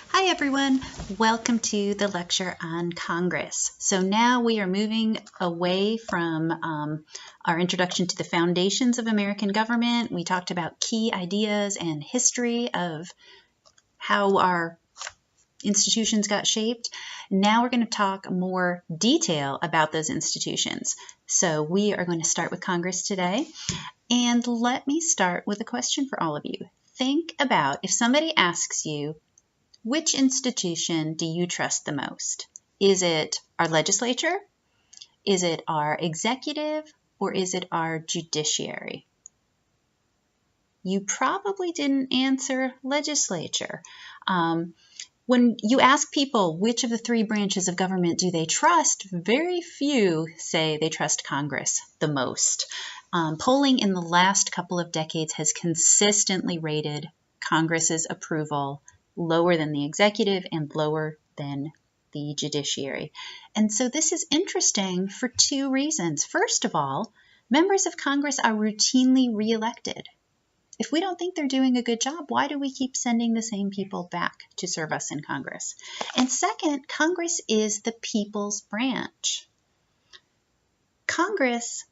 Hi everyone, welcome to the lecture on Congress. So now we are moving away from our introduction to the foundations of American government. We talked about key ideas and history of how our institutions got shaped. Now we're going to talk more detail about those institutions. So we are going to start with Congress today. And let me start with a question for all of you. Think about if somebody asks you, which institution do you trust the most? Is it our legislature? Is it our executive? Or is it our judiciary? You probably didn't answer legislature. When you ask people which of the three branches of government do they trust, very few say they trust Congress the most. Polling in the last couple of decades has consistently rated Congress's approval lower than the executive and lower than the judiciary. And so this is interesting for two reasons. First of all, members of Congress are routinely reelected. If we don't think they're doing a good job, why do we keep sending the same people back to serve us in Congress? And second, Congress is the people's branch. Congress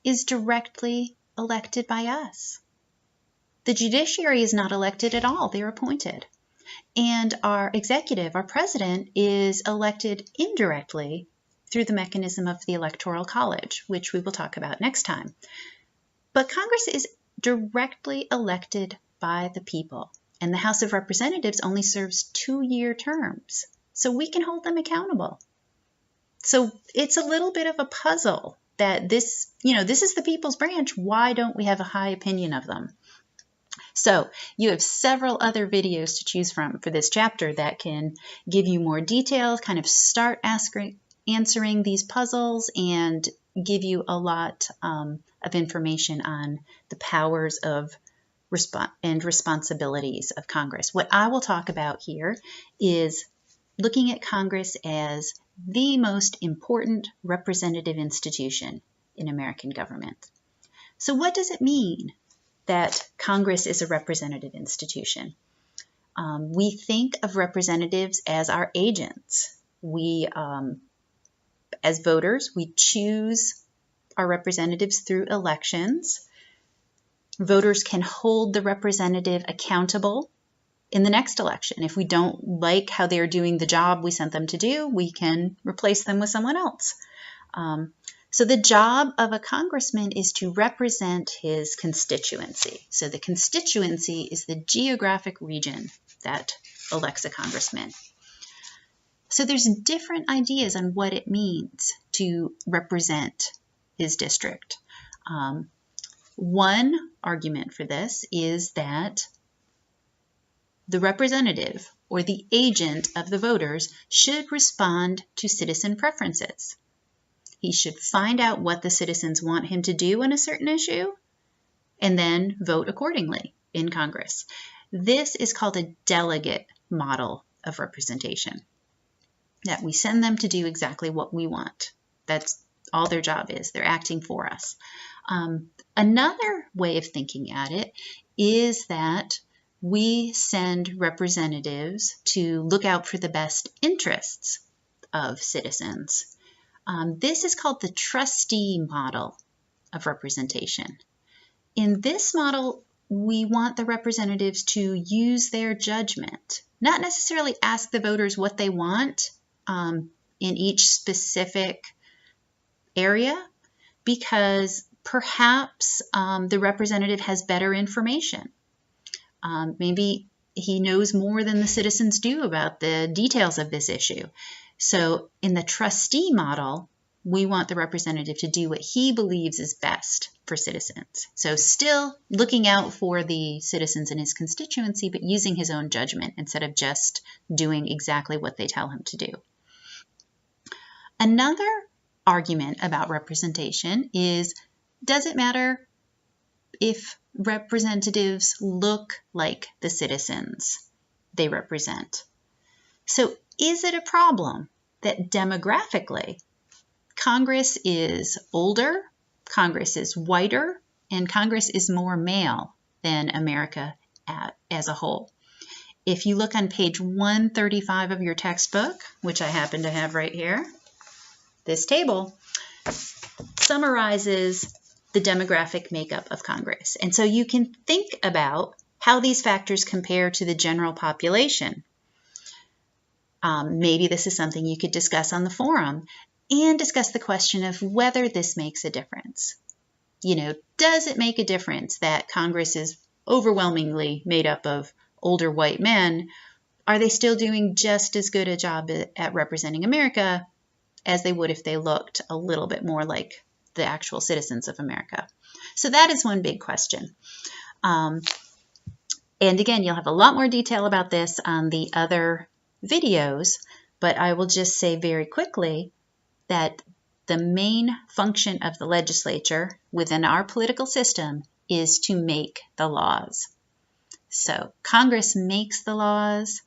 is directly elected by us. The judiciary is not elected at all, they're appointed. And our executive, our president, is elected indirectly through the mechanism of the Electoral College, which we will talk about next time. But Congress is directly elected by the people, and the House of Representatives only serves 2-year terms, so we can hold them accountable. So it's a little bit of a puzzle that this is the people's branch. Why don't we have a high opinion of them? So you have several other videos to choose from for this chapter that can give you more details, kind of start answering these puzzles, and give you a lot of information on the powers of and responsibilities of Congress. What I will talk about here is looking at Congress as the most important representative institution in American government. So what does it mean that Congress is a representative institution? We think of representatives as our agents. We, as voters, we choose our representatives through elections. Voters can hold the representative accountable in the next election. If we don't like how they're doing the job we sent them to do, we can replace them with someone else. So the job of a congressman is to represent his constituency. So the constituency is the geographic region that elects a congressman. So there's different ideas on what it means to represent his district. One argument for this is that the representative or the agent of the voters should respond to citizen preferences. He should find out what the citizens want him to do on a certain issue and then vote accordingly in Congress. This is called a delegate model of representation, that we send them to do exactly what we want. That's all their job is. They're acting for us. Another way of thinking at it is that we send representatives to look out for the best interests of citizens. This is called the trustee model of representation. In this model, we want the representatives to use their judgment, not necessarily ask the voters what they want in each specific area, because perhaps the representative has better information. Maybe he knows more than the citizens do about the details of this issue. So in the trustee model, we want the representative to do what he believes is best for citizens. So still looking out for the citizens in his constituency, but using his own judgment instead of just doing exactly what they tell him to do. Another argument about representation is, does it matter if representatives look like the citizens they represent? So is it a problem that demographically Congress is older, Congress is whiter, and Congress is more male than America as a whole? if you look on page 135 of your textbook, which I happen to have right here, this table summarizes the demographic makeup of Congress. And so you can think about how these factors compare to the general population. Maybe this is something you could discuss on the forum and discuss the question of whether this makes a difference. You know, does it make a difference that Congress is overwhelmingly made up of older white men? Are they still doing just as good a job at representing America as they would if they looked a little bit more like the actual citizens of America? So that is one big question. And again, you'll have a lot more detail about this on the other videos, but I will just say very quickly that the main function of the legislature within our political system is to make the laws. So Congress makes the laws,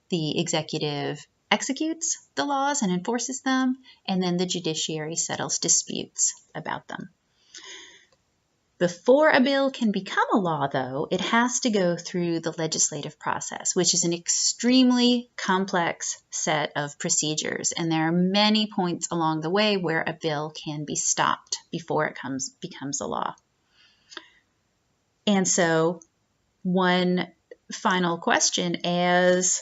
the executive executes the laws and enforces them, and then the judiciary settles disputes about them. Before a bill can become a law, though, it has to go through the legislative process, which is an extremely complex set of procedures. And there are many points along the way where a bill can be stopped before it becomes a law. And so one final question, as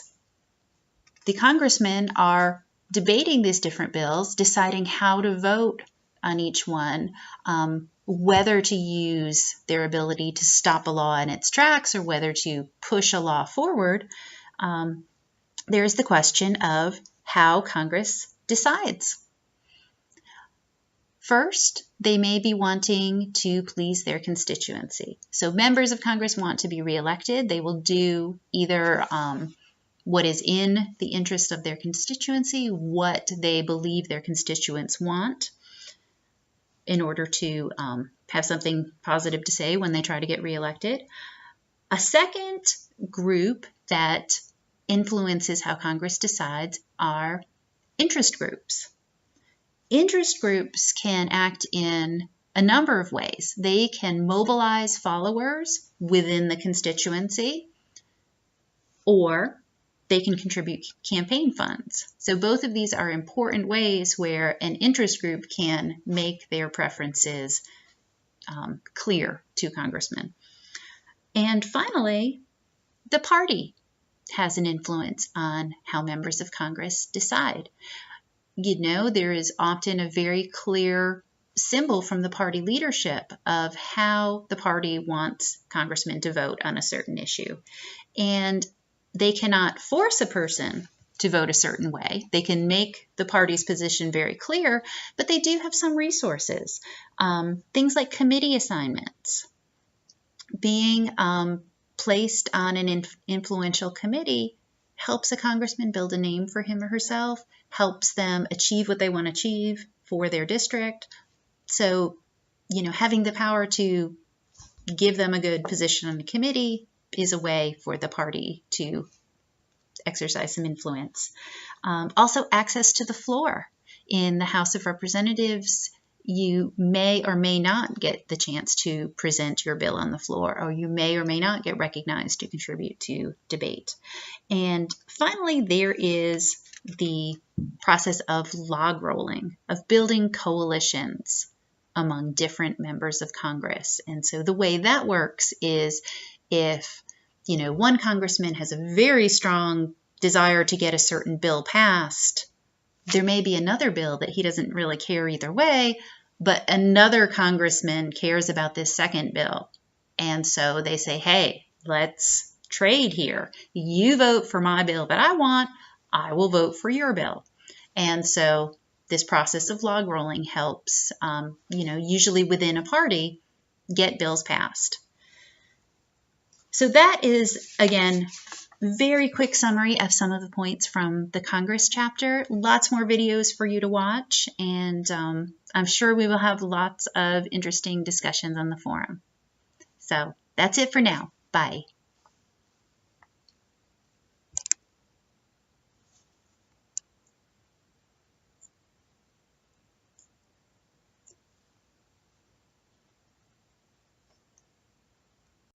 the congressmen are debating these different bills, deciding how to vote on each one, whether to use their ability to stop a law in its tracks or whether to push a law forward, there's the question of how Congress decides. First, they may be wanting to please their constituency. So members of Congress want to be reelected. They will do either what is in the interest of their constituency, what they believe their constituents want, in order to have something positive to say when they try to get reelected. A second group that influences how Congress decides are interest groups. Interest groups can act in a number of ways. They can mobilize followers within the constituency, or they can contribute campaign funds. So both of these are important ways where an interest group can make their preferences clear to congressmen. And finally, the party has an influence on how members of Congress decide. You know, there is often a very clear symbol from the party leadership of how the party wants congressmen to vote on a certain issue. And they cannot force a person to vote a certain way. They can make the party's position very clear, but they do have some resources. Things like committee assignments. Being placed on an influential committee helps a congressman build a name for him or herself, helps them achieve what they want to achieve for their district. So, you know, having the power to give them a good position on the committee is a way for the party to exercise some influence. Also, access to the floor. In the House of Representatives, you may or may not get the chance to present your bill on the floor, or you may or may not get recognized to contribute to debate. And finally, there is the process of log rolling, of building coalitions among different members of Congress. And so the way that works is if, you know, one congressman has a very strong desire to get a certain bill passed, there may be another bill that he doesn't really care either way, but another congressman cares about this second bill. And so they say, hey, let's trade here. You vote for my bill that I want, I will vote for your bill. And so this process of log rolling helps, you know, usually within a party, get bills passed. So that is, again, very quick summary of some of the points from the Congress chapter. Lots more videos for you to watch, and I'm sure we will have lots of interesting discussions on the forum. So that's it for now. Bye.